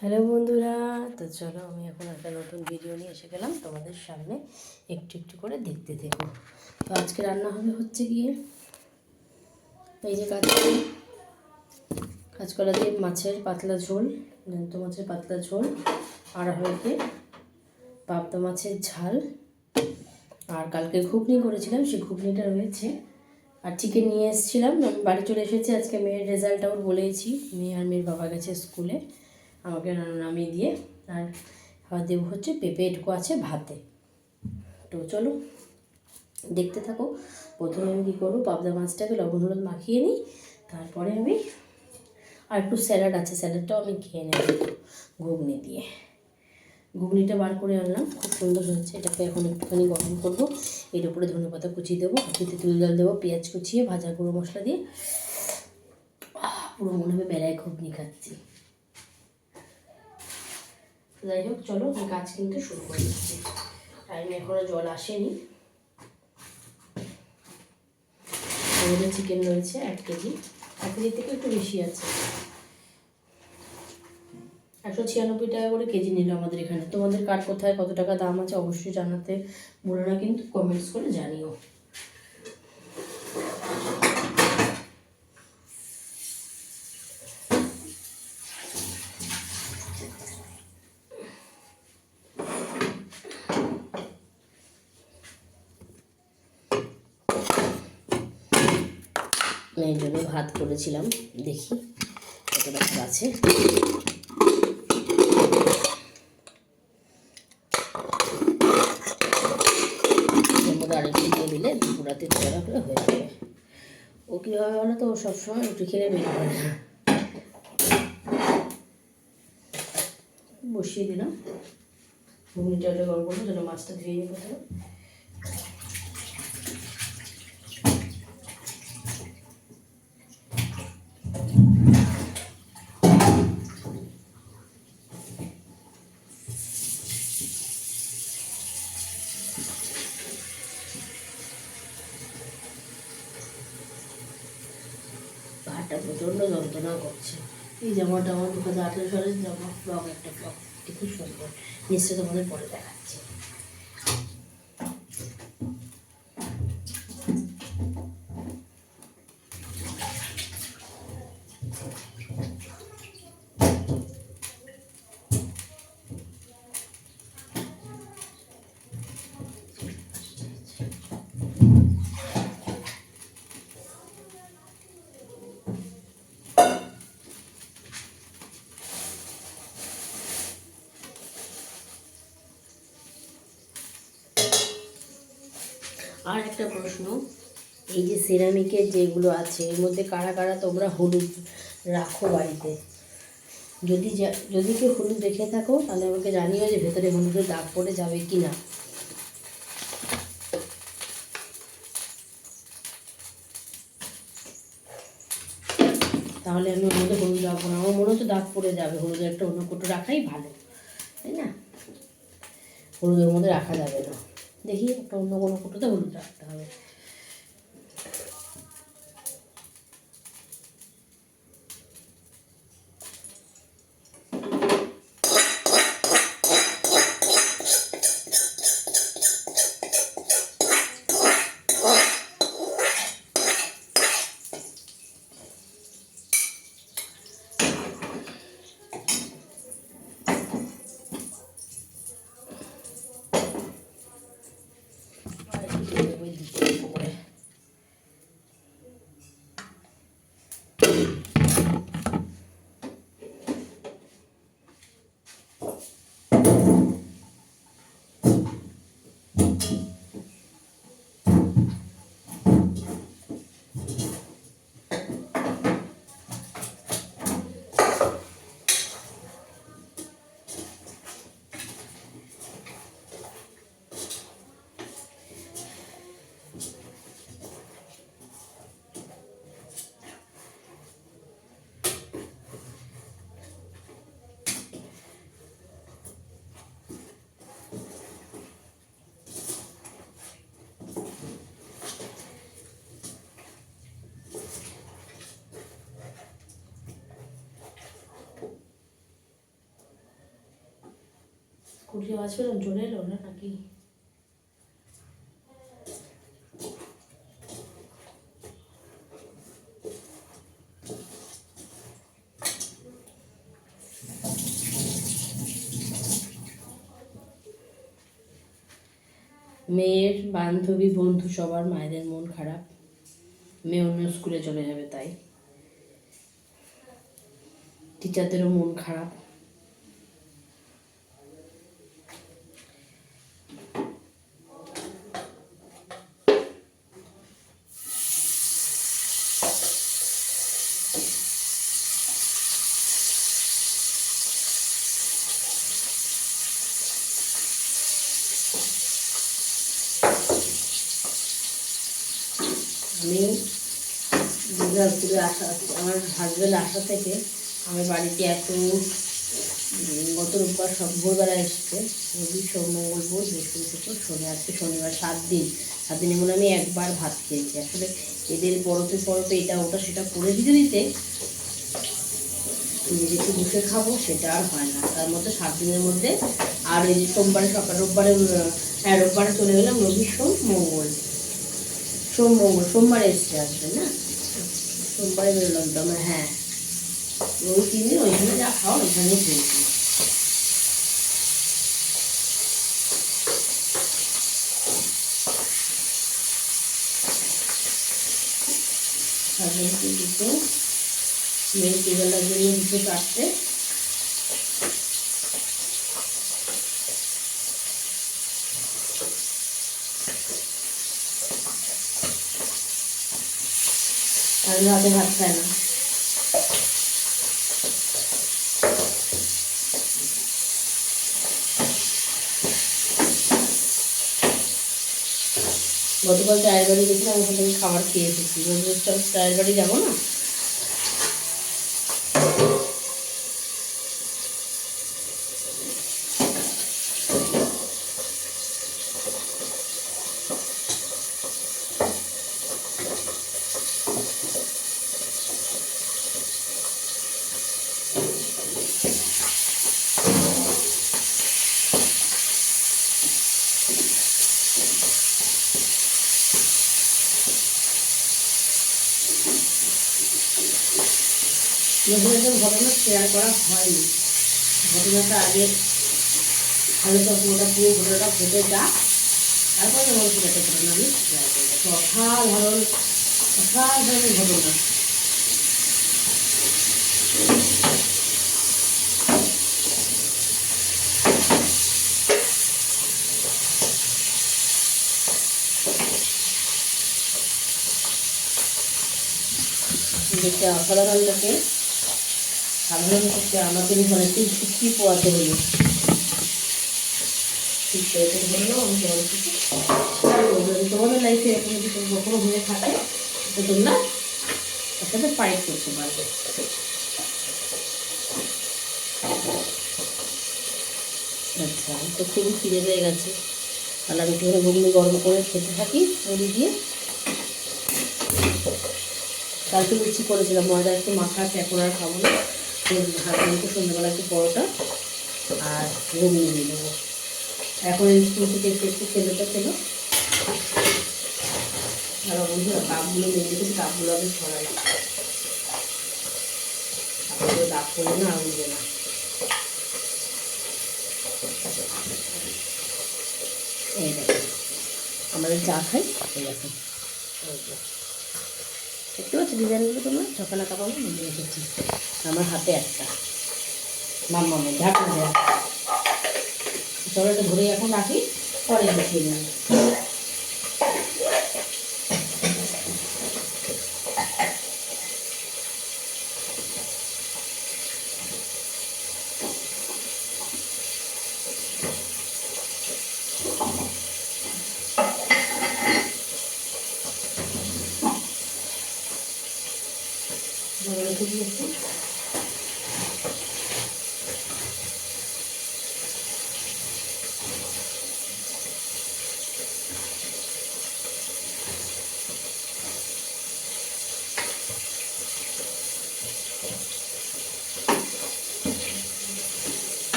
Hello বন্ধুরা, তো চলো আমি এখন একটা নতুন ভিডিও নিয়ে এসে গেলাম তোমাদের সামনে। একটু একটু করে দেখতে থেকো। তো আজকে রান্না হচ্ছে গিয়ে এই যে কাঁচকলা দিয়ে মাছের পাতলা ঝোল, জ্যান্ত মাছের পাতলা ঝোল, আর হয়তো পাবদা মাছের ঝাল, আর কালকে ঘুগনি করেছিলাম সেই ঘুগনিটা রয়েছে, আর চিকেন নিয়ে এসেছিলাম। আমি বাড়ি চলে এসেছি। আজকে মেয়ের রেজাল্টটাও বলেছি, মেয়ে আর মেয়ের বাবা গেছে স্কুলে আমাকে নামিয়ে দিয়ে। আর দেবো হচ্ছে পেঁপে এটুকু আছে ভাতে। তো চলো দেখতে থাকো। প্রথমে আমি কী করবো, পাবদা মাছটাকে লবণ হলুদ মাখিয়ে নিই, তারপরে আমি আর একটু স্যালাড আছে, স্যালাডটাও আমি খেয়ে নেব ঘুগনি দিয়ে। ঘুগনিটা বার করে আনলাম, খুব সুন্দর হয়েছে। এটাকে এখন একটুখানি গরম করবো, এর উপরে ধনেপাতা কুচিয়ে দেবো, তেঁতুল জল দেবো, পেঁয়াজ কুচিয়ে ভাজা গুঁড়ো মশলা দিয়ে। পুরো মনে হবে বেলায় ঘুগনি খাচ্ছি। যাই হোক, চলো আমি কাজ কিন্তু শুরু করে দিচ্ছি। টাইমে এখনও জল আসেনি। আমাদের চিকেন রয়েছে 1 কেজি, 1 কেজি থেকে একটু বেশি আছে। 196 টাকা করে কেজি নিল আমাদের এখানে। তোমাদের কার কোথায় কত টাকা দাম আছে অবশ্যই জানাতে বলো না, কিন্তু কমেন্টস করে জানিও। এই জন্য ভাত করেছিলাম, দেখি কতটা আছে। আরেকটু দিয়ে দিলে পুরাতে চড়া করে হয়ে যাবে। ও কীভাবে বলো তো, ও সবসময় রুটি খেলে বের করে না। বসিয়ে দিলাম ঘুগনিটা, গরম করবো, যেন মাছটা ধুয়ে নিয়ে কোথাও। পাটা প্রচণ্ড যন্ত্রণা করছে। এই জামাটা আমার 2018 সালের জামা, ব্লগ, একটা ব্লগ, খুব সুন্দর। নিশ্চয়ই তোমাদের পরে দেখাচ্ছি। আর একটা প্রশ্ন, এই যে সিরামিকের যেগুলো আছে এর মধ্যে কারা কারা তোমরা হলুদ রাখো বাড়িতে? যদি কেউ হলুদ রেখে থাকো তাহলে আমাকে জানিও যে ভেতরে হলুদের দাগ পড়ে যাবে কি না। তাহলে আমি ওর মধ্যে হলুদ রাখবো না। আমার মনে হচ্ছে দাগ পড়ে যাবে, হলুদের একটা অন্য কোটো রাখাই ভালো, তাই না? হলুদের মধ্যে রাখা যাবে না, দেখি একটা অন্য কোনো কোটোতে হলুদ রাখতে হবে। ফুটিয়ে আওয়াজ পেলাম, চলে এলো না নাকি? মেয়ের বান্ধবী বন্ধু সবার মায়েদের মন খারাপ, মেয়ে অন্য স্কুলে চলে যাবে তাই টিচারদেরও মন খারাপ। আমি দুর্গাপুরে আসা, আমার হাজব্যান্ড আসা থেকে আমার বাড়িতে এত গত রোববার সব ভোরবেলা এসছে, রবি সোম মঙ্গল বুধ বৃহস্পতি শুক্র শনি, আজকে শনিবার, 7 দিনের মনে আমি একবার ভাত খেয়েছি। আসলে এদের পরতে পরতে এটা ওটা সেটা করে দিতে দিতে নিজে একটু বসে খাবো সেটা আর হয় না। তার মধ্যে 7 দিনের মধ্যে আর এই যে সোমবারে সকাল, রোববারে চলে গেলাম, রবি সোম মঙ্গল, সোমবারে এসছে আসবে না, সোমবারে বেরোলাম তো আমার। হ্যাঁ, ওই 3 দিন ওইখানে যা খাওয়া ওইখানেই খেয়েছি। হাজবেন্ডকে দুটো, মেয়ে তিবেলার জন্য দুটো 4টে। আর রাতে ভাত খায় না। গতকাল চায়ের বাড়ি গেছিলাম, ওখান থেকে খাবার খেয়ে এসেছি। রোজ চায়ের বাড়ি যাবো না। নতুন একজন ঘটনা শেয়ার করা হয়নি, ঘটনাটা আগে ভালো চশমাটা পুরো ঘটনাটা ঘটে যাক, তারপরে আমার সেটা ঘটনা আমি শেয়ার করবো। অসাধারণ ঘটনা। দেখতে অসাধারণ লোকে সাধারণ করতে আমাকে অনেকটি ঝুঁকি পোয়াতে হলো। ঠিক সেরকম বললেও আমি তোমাদের লাইফে এরকম যদি কখনো হয়ে থাকে তো তোমরা তার সাথে ফাইট করতে পারবে। আচ্ছা, তো খুবই খিদে পেয়ে গেছে, তাহলে আমি একটু ঘুগনি গরম করে খেতে থাকি মুড়ি দিয়ে। কালকে লুচি করেছিলাম, ময়দা একটু মাখা আছে, এখন আর খাবো না। হাজবেন্ডকে সন্ধ্যাবেলা একটু পরোটা আর ঘুগনি দিয়ে দেবো। এখন স্কুল থেকে একটু খেলো। আর বন্ধুরা কাপগুলো মেজে কিন্তু কাপগুলো আমি ছড়াই, কাপগুলো দাগ করলে না আর উঠবে না। এই দেখো আমাদের চা খাই, এই দেখো দেখতে পাচ্ছি ডিজাইনগুলো, তোমরা ছকানা কাপড় মনে রেখেছি। আমার হাতে একটা মাম্মামের ঢাকা দেওয়া। চলো এটা ধরে এখন রাখি, পরে দেখিয়ে নেব।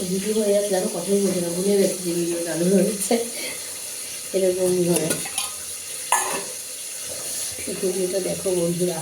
ভিডিও হয়ে যাচ্ছে, আমি কথাই বলছি না, ভুলে গেছি যে ভিডিও চালু হয়েছে, এরকমই হয়। ভিডিওটা দেখো বন্ধুরা।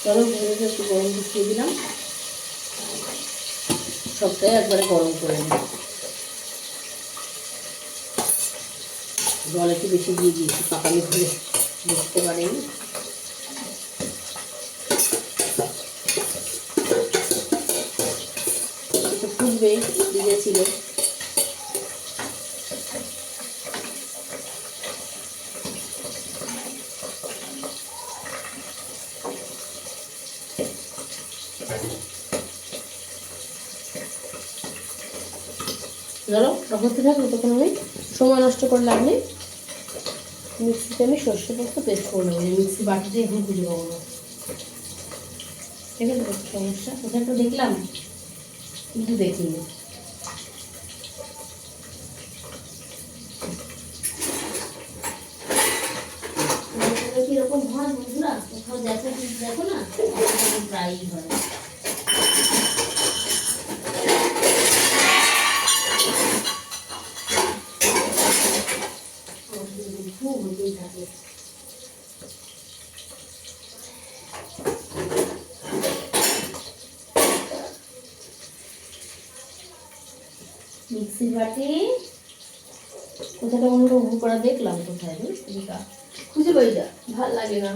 চলো ভেজে একটু গরম বসিয়ে দিলাম, সবটাই একবারে গরম করে নিই। জল একটু বেশি দিয়ে দিয়েছি, পাকালি ভুলে বুঝতে পারিনি। একটু ফুটবে, দিয়েছিল। ধরো হতে থাকলো, তখন আমি সময় নষ্ট করে লাগলে মিক্সিতে আমি সর্ষে পোস্ত পেস্ট করে নেবো। মিক্সি বাটিতে এখন খুঁজে পাবো না, ঠিক আছে? সমস্যা কোথায় তো দেখলাম, কিন্তু দেখিনি। কিরকম হয় বন্ধুরা, কোথাও দেখো দেখো না, প্রায়ই হয়। মিক্সির বাটি কোথাটা অনুভব করা দেখলাম, কোথায় খুঁজে পাই যা, ভাল লাগে না।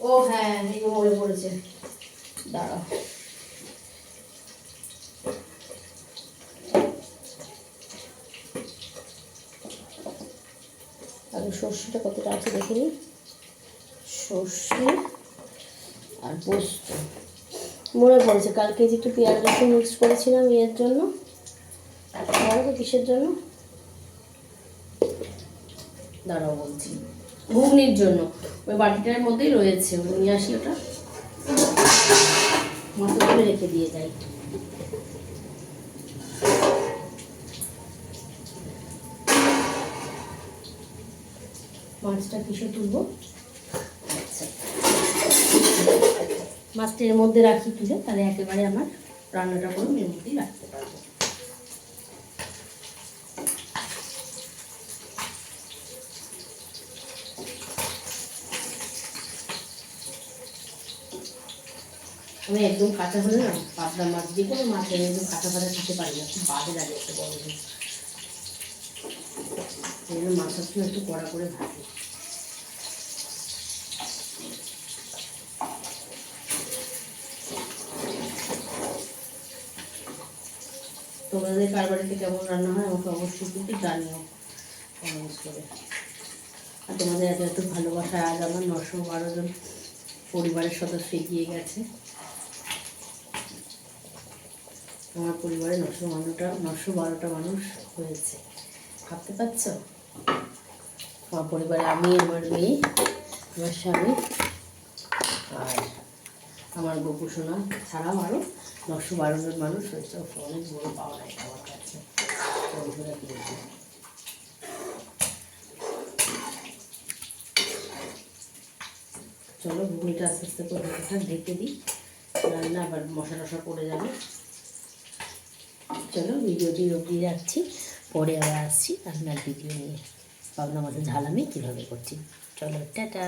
ও হ্যাঁ, এই মনে পড়েছে, দাঁড়াও। আগে সর্ষেটা কতটা আছে দেখে নিই। সর্ষে আর পোস্ত মনে পড়েছে, কালকে যে একটু পেঁয়াজ রসুন মিক্স করেছিলাম এর জন্য, তো কিসের জন্য দাঁড়াও বলছি, ঘুগনির জন্য। ওই বাটিটার মধ্যেই রয়েছে, ওটা নিয়ে আসি, ওটা মাথা করে রেখে দিয়ে যাই। মাছটা কিসে তুলবো, আচ্ছা মাছটা এর মধ্যে রাখি তুলে, তাহলে একেবারে আমার রান্নাটা করে এর মধ্যেই রাখতে পারবো। আমি একদম কাঁচা হলে না, পাতলা মাছ দিয়ে কোনো মাছ একদম কাঁচা কাঁচা খেতে পারি না, খুব বাজে লাগে একটা বড় দিন। এই জন্য মাছের সময় একটু কড়া করে ভাজি। তোমাদের কার বাড়িতে কেমন রান্না হয় আমাকে অবশ্যই কিন্তু জানিও কমেন্টস করে। আর তোমাদের এত ভালোবাসা, আজ আমার 912 জন পরিবারের সদস্য এগিয়ে গেছে। আমার পরিবারে 912টা মানুষ হয়েছে, ভাবতে পারছো? আমার পরিবারে আমি, আমার মেয়ে, আমার স্বামী আর আমার গপু সোনা ছাড়াও আরও 912 জন মানুষ হয়েছে। অনেক বড় পাওয়া নাই আমার কাছে। চলো ঘুগনিটা আস্তে আস্তে করে ঢেকে দিই, রান্না আবার মশলা টশা পড়ে যাবে। চলো ভিডিওটি অবধি রাখছি, পরে আবার আসছি রান্নার ভিডিও নিয়ে। পাবনা মাছের ঝাল আমি কীভাবে করছি। চলো টাটা।